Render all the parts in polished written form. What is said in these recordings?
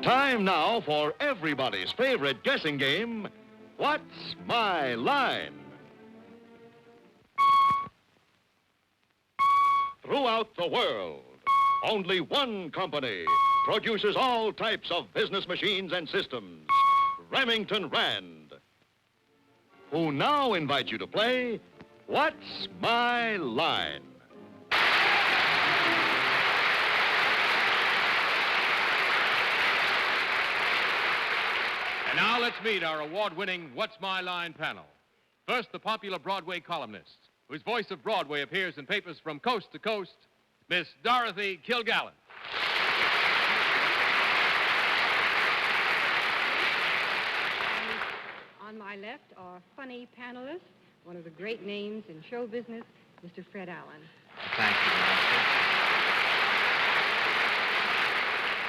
Time now for everybody's favorite guessing game, What's My Line? Throughout the world, only one company produces all types of business machines and systems, Remington Rand, who now invite you to play What's My Line? And now let's meet our award-winning What's My Line panel. First, the popular Broadway columnist, whose voice of Broadway appears in papers from coast to coast, Miss Dorothy Kilgallen. On my left are funny panelists, one of the great names in show business, Mr. Fred Allen. Thank you, Dorothy.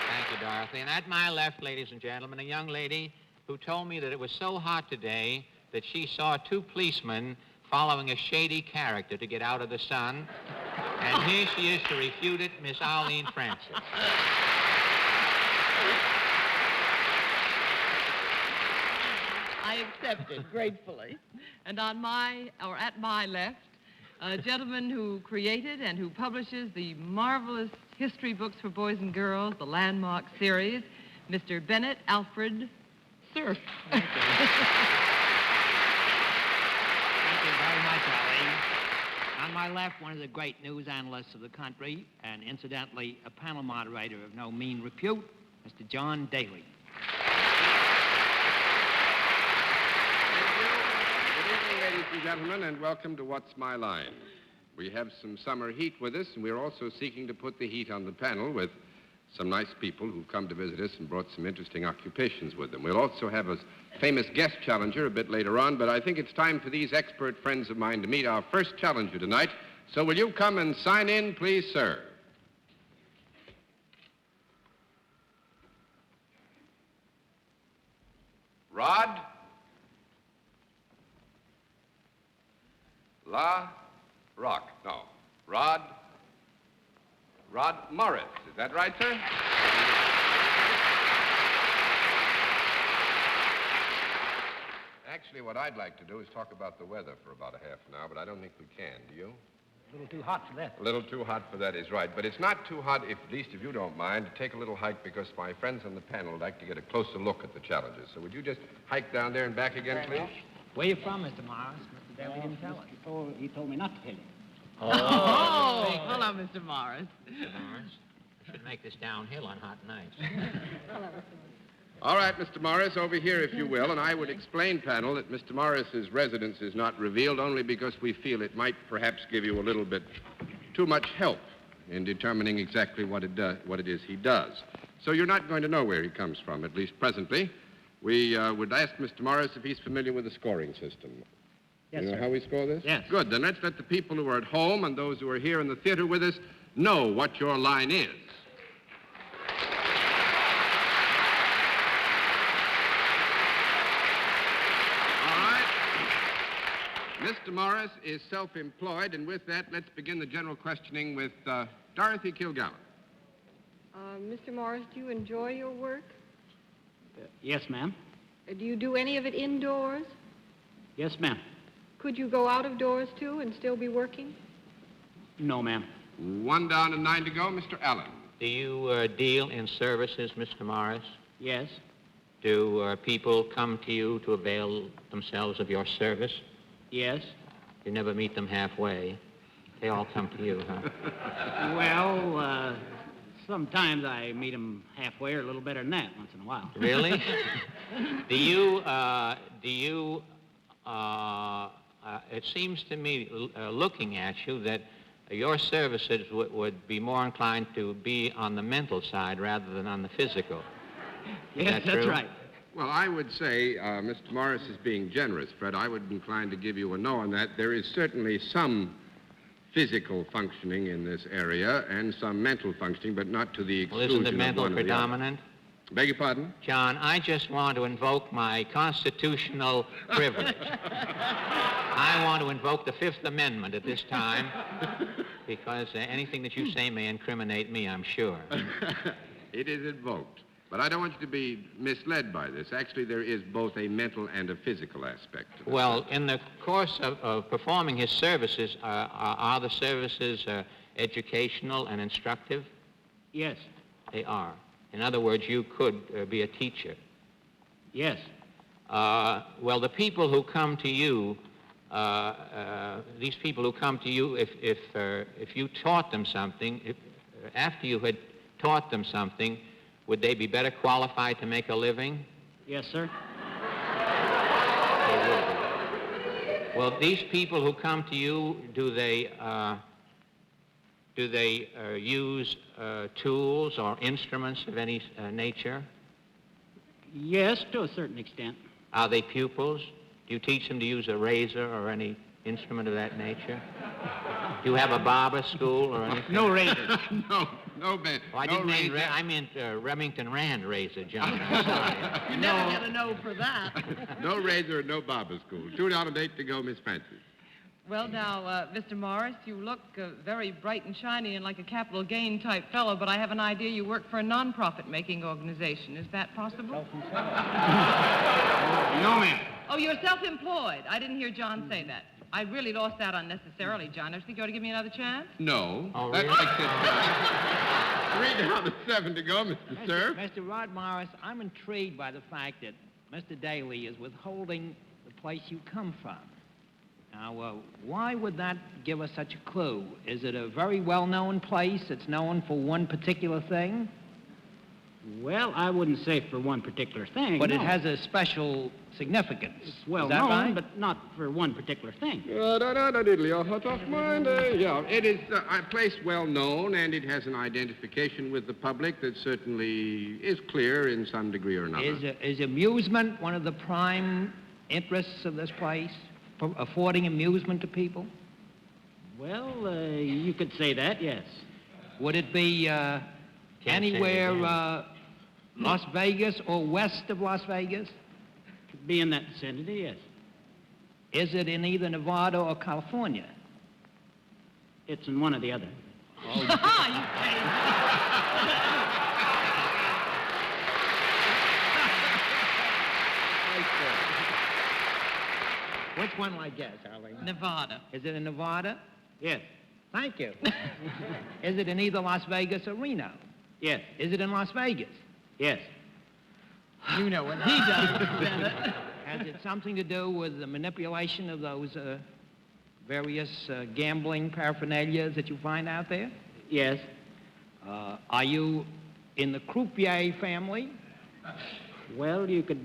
Thank you, Dorothy. And at my left, ladies and gentlemen, a young lady who told me that it was so hot today that she saw two policemen following a shady character to get out of the sun. And here she is to refute it, Miss Arlene Francis. I accept it gratefully. And at my left, a gentleman who created and who publishes the marvelous history books for boys and girls, the Landmark series, Mr. Bennett Alfred Cerf. Thank you very much, Arlene. On my left, one of the great news analysts of the country, and incidentally, a panel moderator of no mean repute, Mr. John Daly. Good evening, ladies and gentlemen, and welcome to What's My Line. We have some summer heat with us, and we're also seeking to put the heat on the panel with some nice people who've come to visit us and brought some interesting occupations with them. We'll also have a famous guest challenger a bit later on, but I think it's time for these expert friends of mine to meet our first challenger tonight. So will you come and sign in, please, sir? Rod? La Rock. No. Rod Morris. Is that right, sir? Actually, what I'd like to do is talk about the weather for about a half an hour, but I don't think we can. Do you? A little too hot for that. A little too hot for that is right. But it's not too hot, if, at least if you don't mind, to take a little hike because my friends on the panel would like to get a closer look at the challenges. So would you just hike down there and back again, please? Where you from, Mr. Morris? Mr. Daly didn't tell us. He told me not to tell you. Oh, hello, Mr. Morris. Mr. Morris, we should make this downhill on hot nights. All right, Mr. Morris, over here, if you will, and I would explain, panel, that Mr. Morris's residence is not revealed only because we feel it might perhaps give you a little bit too much help in determining exactly what it is he does. So you're not going to know where he comes from, at least presently. We would ask Mr. Morris if he's familiar with the scoring system. Yes, you know sir. how we score this? Yes. Good. Then let's let the people who are at home and those who are here in the theater with us know what your line is. All right. Mr. Morris is self-employed, and with that, let's begin the general questioning with Dorothy Kilgallen. Mr. Morris, do you enjoy your work? Yes, ma'am. Do you do any of it indoors? Yes, ma'am. Could you go out of doors, too, and still be working? No, ma'am. 1 down and 9 to go, Mr. Allen. Do you deal in services, Mr. Morris? Yes. Do people come to you to avail themselves of your service? Yes. You never meet them halfway. They all come to you, huh? Well, sometimes I meet them halfway or a little better than that once in a while. Really? It seems to me, looking at you, that your services would be more inclined to be on the mental side rather than on the physical. Yes, that's right. Well, I would say Mr. Morris is being generous, Fred. I would incline to give you a no on that. There is certainly some physical functioning in this area and some mental functioning, but not to the exclusion Well, isn't the mental of one or the other. predominant? Beg your pardon? John, I just want to invoke my constitutional privilege. I want to invoke the Fifth Amendment at this time because anything that you say may incriminate me, I'm sure. It is invoked. But I don't want you to be misled by this. Actually, there is both a mental and a physical aspect to this. Well, in the course of performing his services, are the services educational and instructive? Yes. They are. In other words, you could be a teacher. Yes. Well, the people who come to you, these people who come to you, if you taught them something, after you had taught them something, would they be better qualified to make a living? Yes, sir. They would be. Well, these people who come to you, do they use tools or instruments of any nature? Yes, to a certain extent. Are they pupils? Do you teach them to use a razor or any instrument of that nature? Do you have a barber school or anything? No razor. No, Ben. Well, I didn't mean, I meant Remington Rand razor, John. I'm sorry. You never get a no for that. No razor and no barber school. 2 down and 8 to go, Miss Francis. Well, now, Mr. Morris, you look very bright and shiny and like a capital gain type fellow, but I have an idea you work for a non-profit making organization. Is that possible? No, ma'am. Oh, you're self-employed. I didn't hear John say that. I really lost that unnecessarily, John. Don't you think you ought to give me another chance? No. Oh, that really? makes it 3 down to 7 to go, Mr. Cerf. Mr. Rod Morris, I'm intrigued by the fact that Mr. Daly is withholding the place you come from. Now, why would that give us such a clue? Is it a very well-known place that's known for one particular thing? Well, I wouldn't say for one particular thing. But no. it has a special significance. It's well Is that known, right? but not for one particular thing. Yeah, it is a place well known, and it has an identification with the public that certainly is clear in some degree or another. Is amusement one of the prime interests of this place? Affording amusement to people? Well, you could say that, yes. Would it be anywhere Las Vegas or west of Las Vegas? Could be in that vicinity, yes. Is it in either Nevada or California? It's in one or the other. You crazy. Which one will I guess, Arlene? Nevada. Is it in Nevada? Yes. Thank you. Is it in either Las Vegas or Reno? Yes. Is it in Las Vegas? Yes. You know what he does, Bennett. Has it something to do with the manipulation of those various gambling paraphernalia that you find out there? Yes. Are you in the croupier family? Well, you could,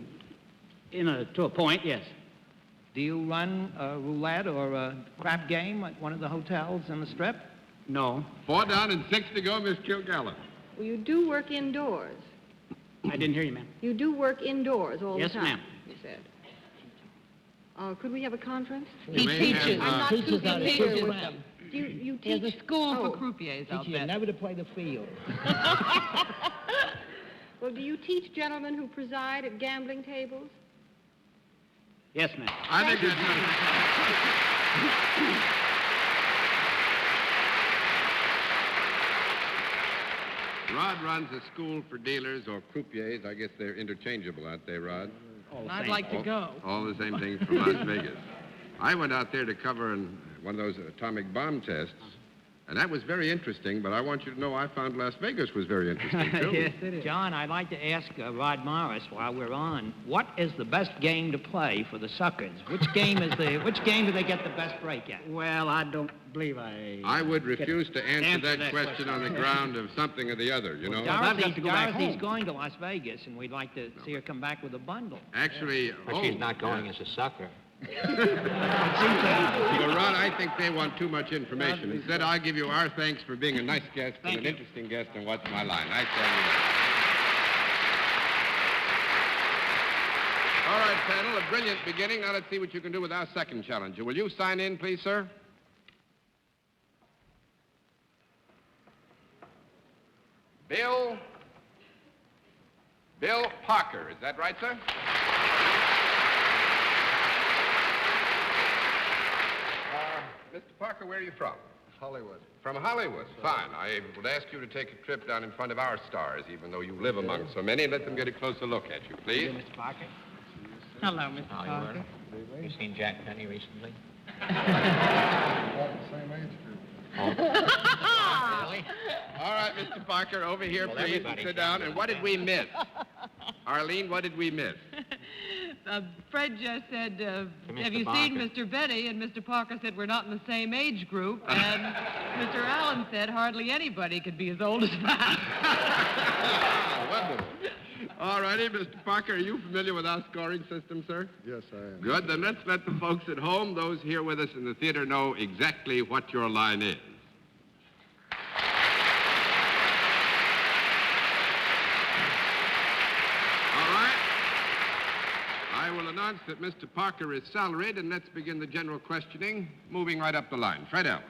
to a point, yes. Do you run a roulette or a crap game at one of the hotels on the Strip? No. 4 down and 6 to go, Miss Kilgallen. Well, you do work indoors. I didn't hear you, ma'am. You do work indoors all Yes, the time, ma'am. you said. Could we have a conference? He teaches. I'm not too familiar with them. You There's teach... a school Oh. for croupiers, I'll Teach you bet. never to play the field. Well, do you teach gentlemen who preside at gambling tables? Yes, ma'am. I think that's Rod runs a school for dealers or croupiers. I guess they're interchangeable, aren't they, Rod? I'd like to go. All the same thing from Las Vegas. I went out there to cover one of those atomic bomb tests, and that was very interesting, but I want you to know I found Las Vegas was very interesting, too. Yes, it is. John, I'd like to ask Rod Morris while we're on, what is the best game to play for the suckers? Which game do they get the best break at? Well, I don't believe I would refuse to answer that question on the ground of something or the other, you know. Dorothy's to go back home. going to Las Vegas, and we'd like to see her come back with a bundle. Actually, But she's not going as a sucker. Well, Rod, I think they want too much information. Instead, I'll give you our thanks for being a nice guest and an interesting guest on What's My Line. Nice to have you. All right, panel, a brilliant beginning. Now let's see what you can do with our second challenger. Will you sign in, please, sir? Bill Parker. Is that right, sir? Mr. Parker, where are you from? Hollywood. From Hollywood. Fine. I would ask you to take a trip down in front of our stars, even though you live among so many, and let them get a closer look at you, please. Mr. Parker. Hello, Mr. Parker. You seen Jack Penny recently? About the same age group. Really? All right, Mr. Parker, over here, Well, please, and everybody sit can down. do And that. what did we miss? Arlene, what did we miss? Fred just said, have Mr. you Parker. seen Mr. Benny? And Mr. Parker said, we're not in the same age group. And Mr. Allen said, hardly anybody could be as old as that. Wonderful. All righty, Mr. Parker, are you familiar with our scoring system, sir? Yes, I am. Good. Then let's let the folks at home, those here with us in the theater, know exactly what your line is. All right. I will announce that Mr. Parker is salaried, and let's begin the general questioning, moving right up the line. Fred Allen.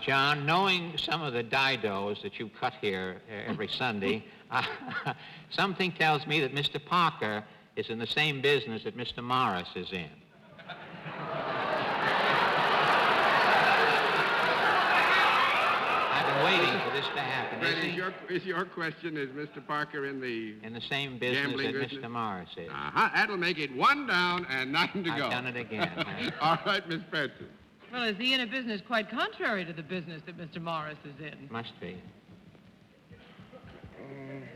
John, knowing some of the didos that you cut here every Sunday, something tells me that Mr. Parker is in the same business that Mr. Morris is in. I've been waiting for this to happen. Fred, is your question, is Mr. Parker in the same business gambling that business? Mr. Morris is. Uh-huh. That'll make it 1 down and 9 to go. I've done it again. All right, Miss Benson. Well, is he in a business quite contrary to the business that Mr. Morris is in? Must be.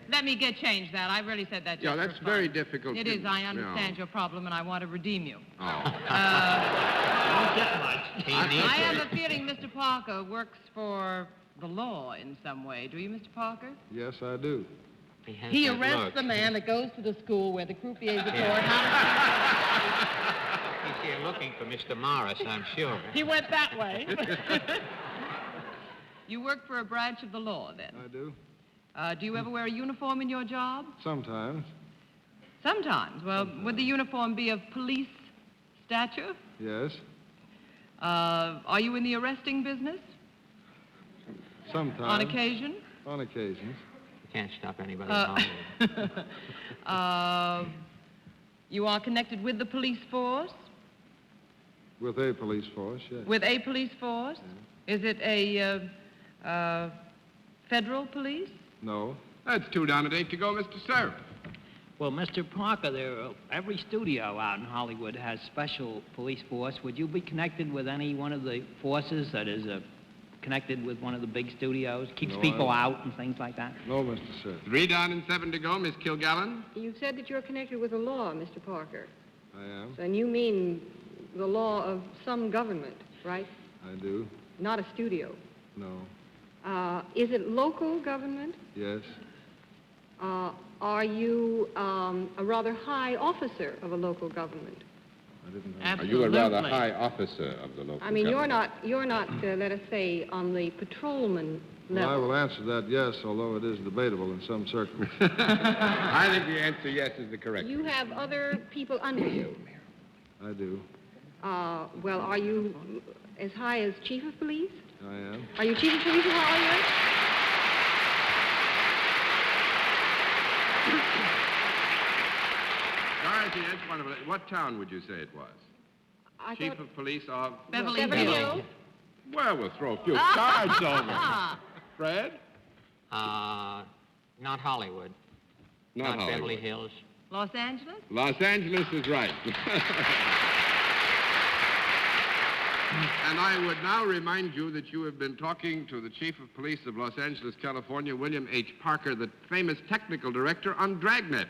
Let me change that. I really said that just Yeah, for that's fun. very difficult. It is. I understand your problem, and I want to redeem you. Oh. Don't get much. I have a feeling Mr. Parker works for the law in some way. Do you, Mr. Parker? Yes, I do. He arrests the man that goes to the school where the croupiers are taught He's here looking for Mr. Morris, I'm sure. He went that way. You work for a branch of the law, then? I do. Do you ever wear a uniform in your job? Sometimes. Sometimes. Well, would the uniform be of police stature? Yes. Are you in the arresting business? Sometimes. On occasion? On occasions. You can't stop anybody at home. You are connected with the police force? With a police force, yes. With a police force? Is it a federal police? No. That's 2 down and 8 to go, Mr. Cerf. Well, Mr. Parker, every studio out in Hollywood has special police force. Would you be connected with any one of the forces that is connected with one of the big studios? Keeps No, people out and things like that? No, Mr. Cerf. 3 down and 7 to go, Miss Kilgallen. You said that you're connected with the law, Mr. Parker. I am. And you mean the law of some government, right? I do. Not a studio. No. Is it local government? Yes. Are you a rather high officer of a local government? I didn't know. Are you a rather Absolutely. high officer of the local I mean, government? you're not, let us say, on the patrolman Well, I level. will answer that yes, although it is debatable in some circles. I think the answer yes is the correct You have other people under you. I do. Well, are you as high as chief of police? I am. Are you chief of police in Hollywood? Dorothy, that's wonderful. What town would you say it was? I Chief thought of police of... Beverly Beverly Hills. Hills. Well, we'll throw a few cards over. Fred? Not Hollywood. Not Hollywood. Beverly Hills. Los Angeles? Los Angeles is right. And I would now remind you that you have been talking to the Chief of Police of Los Angeles, California, William H. Parker, the famous technical director on Dragnet.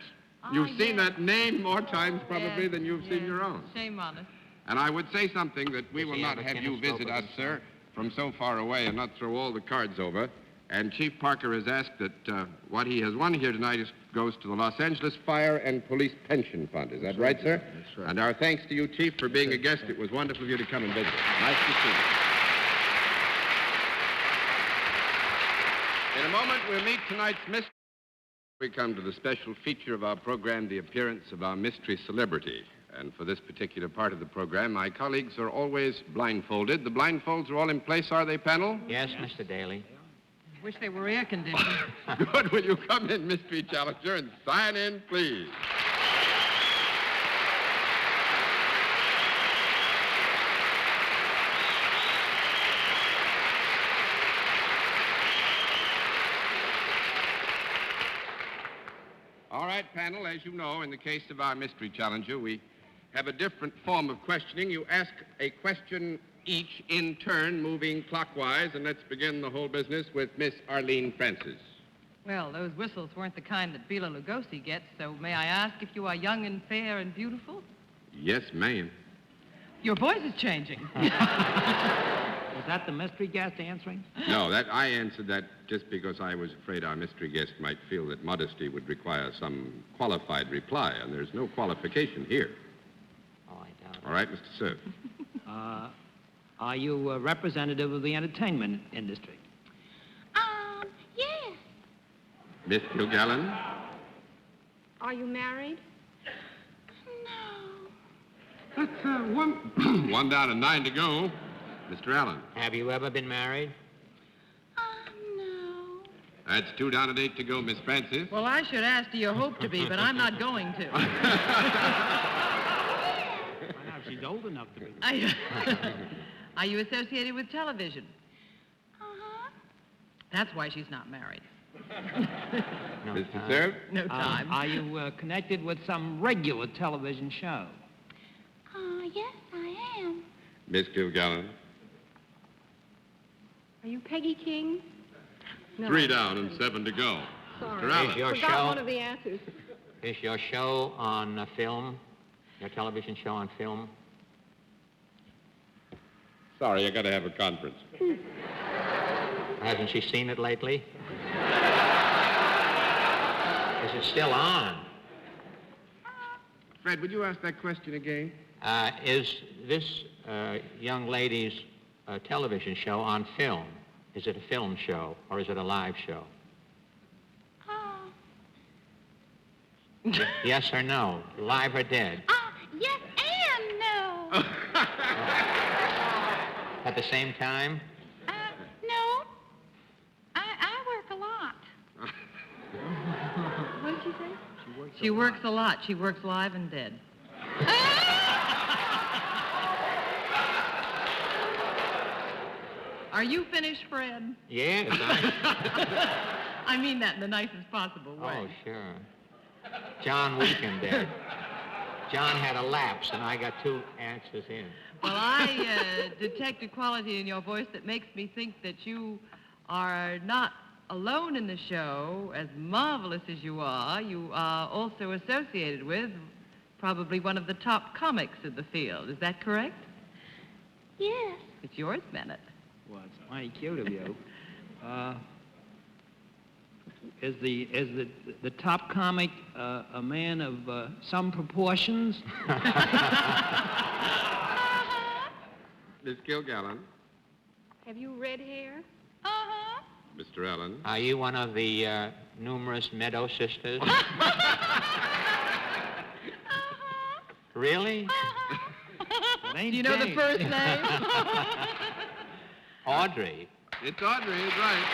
You've seen yes. that name more times probably Yes, than you've seen yes. your own. Shame on us. And I would say something that we Does will he not have a have you kinescope visit of us, his sir, from so far away and not throw all the cards over. And Chief Parker has asked that what he has won here tonight goes to the Los Angeles Fire and Police Pension Fund. Is that right, sir? That's right. And our thanks to you, Chief, for being a guest. It was wonderful of you to come and visit. Nice to see you. In a moment, we'll meet tonight's mystery. We come to the special feature of our program, the appearance of our mystery celebrity. And for this particular part of the program, my colleagues are always blindfolded. The blindfolds are all in place, are they, panel? Yes, Mr. Daly. Wish they were air conditioned. Good. Will you come in, Mystery Challenger, and sign in, please? All right, panel, as you know, in the case of our mystery challenger, we have a different form of questioning. You ask a question each in turn, moving clockwise, and let's begin the whole business with Miss Arlene Francis. Well, those whistles weren't the kind that Bela Lugosi gets, so may I ask if you are young and fair and beautiful? Yes, ma'am. Your voice is changing. Was that the mystery guest answering? No, I answered that just because I was afraid our mystery guest might feel that modesty would require some qualified reply, and there's no qualification here. Oh, I doubt it. All right, Mr. Cerf. Are you a representative of the entertainment industry? Yes. Miss Kilgallen? Are you married? No. That's one down and 9 to go. Mr. Allen? Have you ever been married? No. That's 2 down and 8 to go, Miss Francis. Well, I should ask, do you hope to be, but I'm not going to. Find out if she's old enough to be. Are you associated with television? Uh-huh. That's why she's not married. No Mr. time. Cerf? No time. Are you connected with some regular television show? Yes, I am. Miss Kilgallen? Are you Peggy King? No. 3 down and 7 to go. Sorry. Mr. Allen? Is your Forgot show- one of the answers. Is your show on film? Your television show on film? Sorry, I got to have a conference. Hasn't she seen it lately? Is it still on? Fred, would you ask that question again? Is this young lady's television show on film? Is it a film show or is it a live show? Yes or no? Live or dead? Yes and no. At the same time? No. I work a lot. What did she say? She works a lot. She works live and dead. Are you finished, Fred? Yes. I mean that in the nicest possible way. Oh, sure. John Weekend dead. John had a lapse, and I got 2 answers in. Well, I detect a quality in your voice that makes me think that you are not alone in the show. As marvelous as you are also associated with probably one of the top comics in the field. Is that correct? Yes. It's yours, Bennett. Well, it's mighty cute of you. Is the top comic a man of some proportions? Miss Kilgallen? Have you red hair? Uh-huh. Mr. Allen? Are you one of the numerous Meadow sisters? Really? It ain't Do you know the Jane. first name? Audrey. It's Audrey, is right.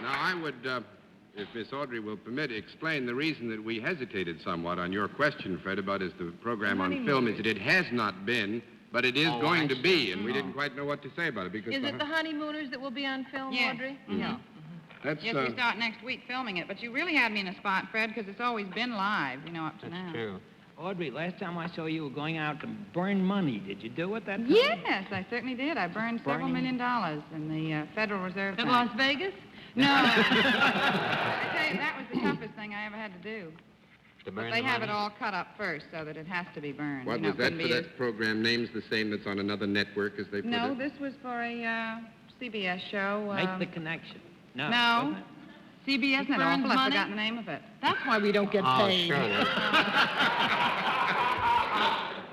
Now, I would, if Miss Audrey will permit, explain the reason that we hesitated somewhat on your question, Fred, about is the program on film. Is that it has not been, but it is going to be, and we didn't quite know what to say about it because... Is it the Honeymooners that will be on film, Yes. Audrey? Yeah. That's, Yes, we start next week filming it, but you really had me in a spot, Fred, because it's always been live, up to now. That's true. Audrey, last time I saw you were going out to burn money. Did you do it that time? Yes, I certainly did. I burned several Burning? $1 million in the Federal Reserve In Bank. Las Vegas? No. I tell you, that was the toughest thing I ever had to do. To But burn they have money? it all cut up first so that it has to be burned. What You know, was that it for couldn't be that program? Name's the same that's on another network, as they put No, it? this was for a CBS show. Make the connection. No. No. wasn't it? CBS, isn't it burns awful? I've money? forgotten the name of it. That's why we don't get Oh, paid. sure.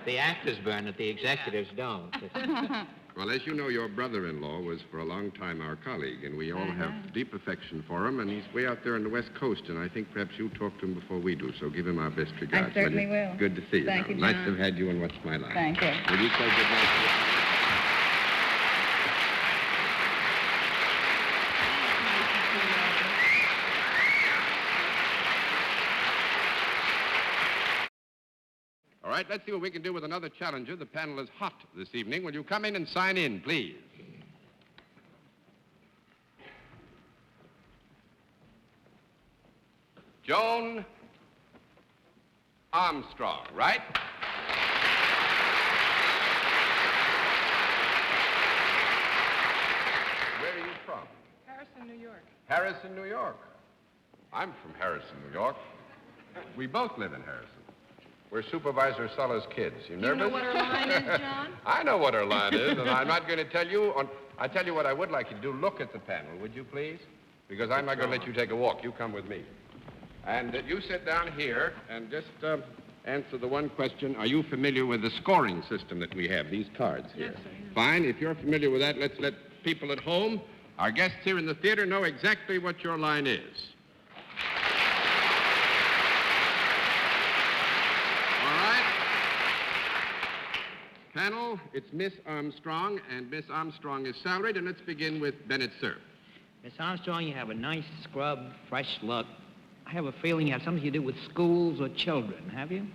The actors burn it, the executives don't. Well, as you know, your brother-in-law was for a long time our colleague, and we all have deep affection for him, and he's way out there on the West Coast, and I think perhaps you'll talk to him before we do, so give him our best regards. certainly you? will. Good to see you. Thank now. you, Nice John. to have had you on What's My Line. Thank you. Will you say good night? All right, right, let's see what we can do with another challenger. The panel is hot this evening. Will you come in and sign in, please? Joan Armstrong, right? Where are you from? Harrison, New York. Harrison, New York. I'm from Harrison, New York. We both live in Harrison. We're Supervisor Sulla's kids. You nervous? You know what her line is, John? I know what her line is, and I'm not going to tell you. I tell you what I would like you to do. Look at the panel, would you please? Because I'm not going to let you take a walk. You come with me. And you sit down here and just answer the one question. Are you familiar with the scoring system that we have, these cards here? Yes, I am. Fine. If you're familiar with that, let's let people at home, our guests here in the theater, know exactly what your line is. All right. Panel, it's Miss Armstrong, and Miss Armstrong is salaried, and let's begin with Bennett Cerf. Miss Armstrong, you have a nice scrub, fresh look. I have a feeling you have something to do with schools or children, have you?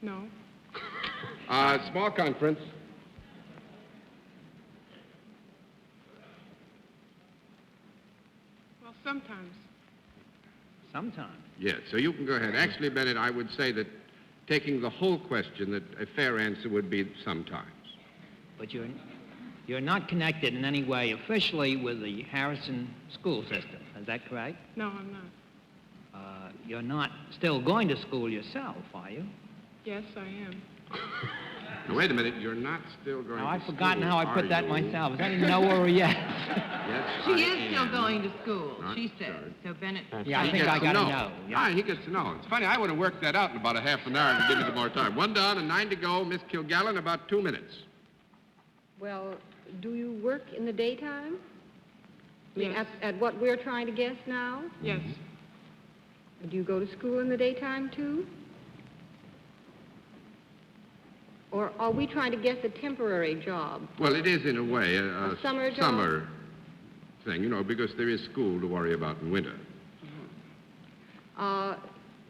No. Small conference. Well, sometimes. Sometimes. Yes, so you can go ahead. Actually, Bennett, I would say that taking the whole question, that a fair answer would be sometimes. But you're not connected in any way officially with the Harrison school system. Is that correct? No, I'm not. You're not still going to school yourself, are you? Yes, I am. Now, wait a minute. You're not still going Now, to I've forgotten school, how I put are that you? myself. Is that a no or a yes? Yes, She I is still am. going to school, Not she says. started. So Bennett... Yeah, I He think gets I to got to know. know. Ah, he gets to know. It's funny. I would have worked that out in about a half an hour to give me more time. 1 down and 9 to go. Miss Kilgallen, about 2 minutes. Well, do you work in the daytime? I mean, Yes. at what we're trying to guess now? Yes. Do you go to school in the daytime, too? Or are we trying to guess a temporary job? Well, it is in a way A summer job? summer thing, you know, because there is school to worry about in winter.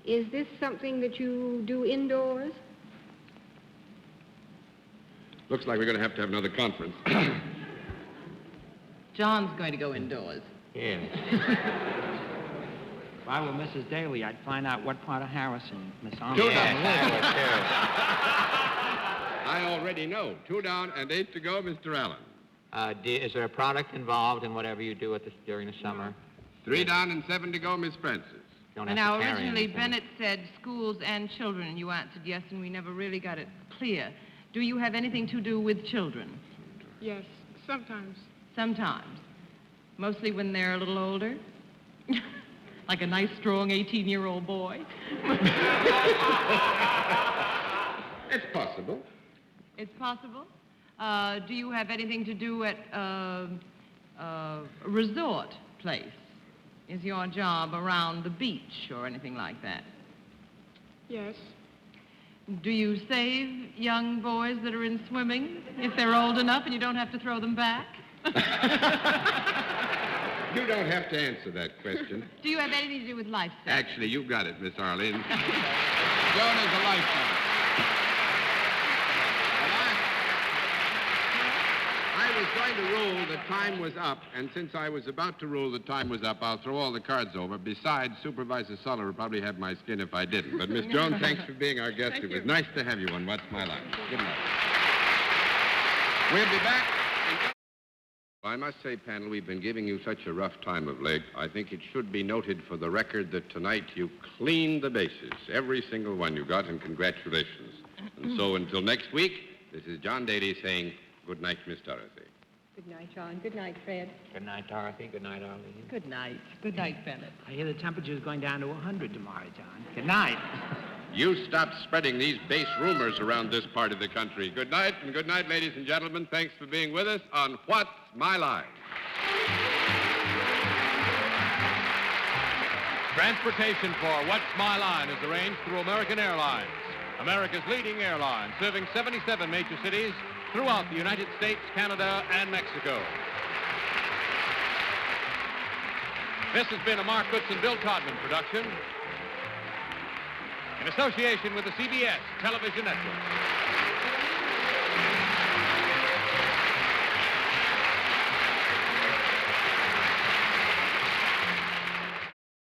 Is this something that you do indoors? Looks like we're going to have another conference. John's going to go indoors. Yeah. If I were Mrs. Daly, I'd find out what part of Harrison Miss Two Armstrong down. lives. I already know. 2 down and 8 to go, Mr. Allen. Is there a product involved in whatever you do during the summer? 3 down and 7 to go, Miss Francis. You don't And have now, to carry originally, anything. Bennett said schools and children, and you answered yes, and we never really got it clear. Do you have anything to do with children? Yes, sometimes. Sometimes. Mostly when they're a little older? Like a nice, strong 18-year-old boy? It's possible. It's possible. Do you have anything to do at a resort place? Is your job around the beach or anything like that? Yes. Do you save young boys that are in swimming if they're old enough and you don't have to throw them back? You don't have to answer that question. Do you have anything to do with lifesaving? Actually, you got it, Miss Arlene. Joan is a lifeguard. I was going to rule the time was up, and since I was about to rule the time was up, I'll throw all the cards over. Besides, Supervisor Suller would probably have my skin if I didn't. But, Miss Joan, thanks for being our guest. Thank It was you. nice to have you on What's My Line. Good night. We'll be back. I must say, panel, we've been giving you such a rough time of late. I think it should be noted for the record that tonight you cleaned the bases. Every single one you got, and congratulations. And so until next week, this is John Daly saying good night, Miss Dorothy. Good night, John. Good night, Fred. Good night, Dorothy. Good night, Arlene. Good night. Good night, Bennett. I hear the temperature's going down to 100 tomorrow, John. Good night. You stop spreading these base rumors around this part of the country. Good night, and good night, ladies and gentlemen. Thanks for being with us on What's My Line. Transportation for What's My Line is arranged through American Airlines, America's leading airline, serving 77 major cities throughout the United States, Canada, and Mexico. This has been a Mark Goodson, Bill Codman production. in association with the CBS Television Network.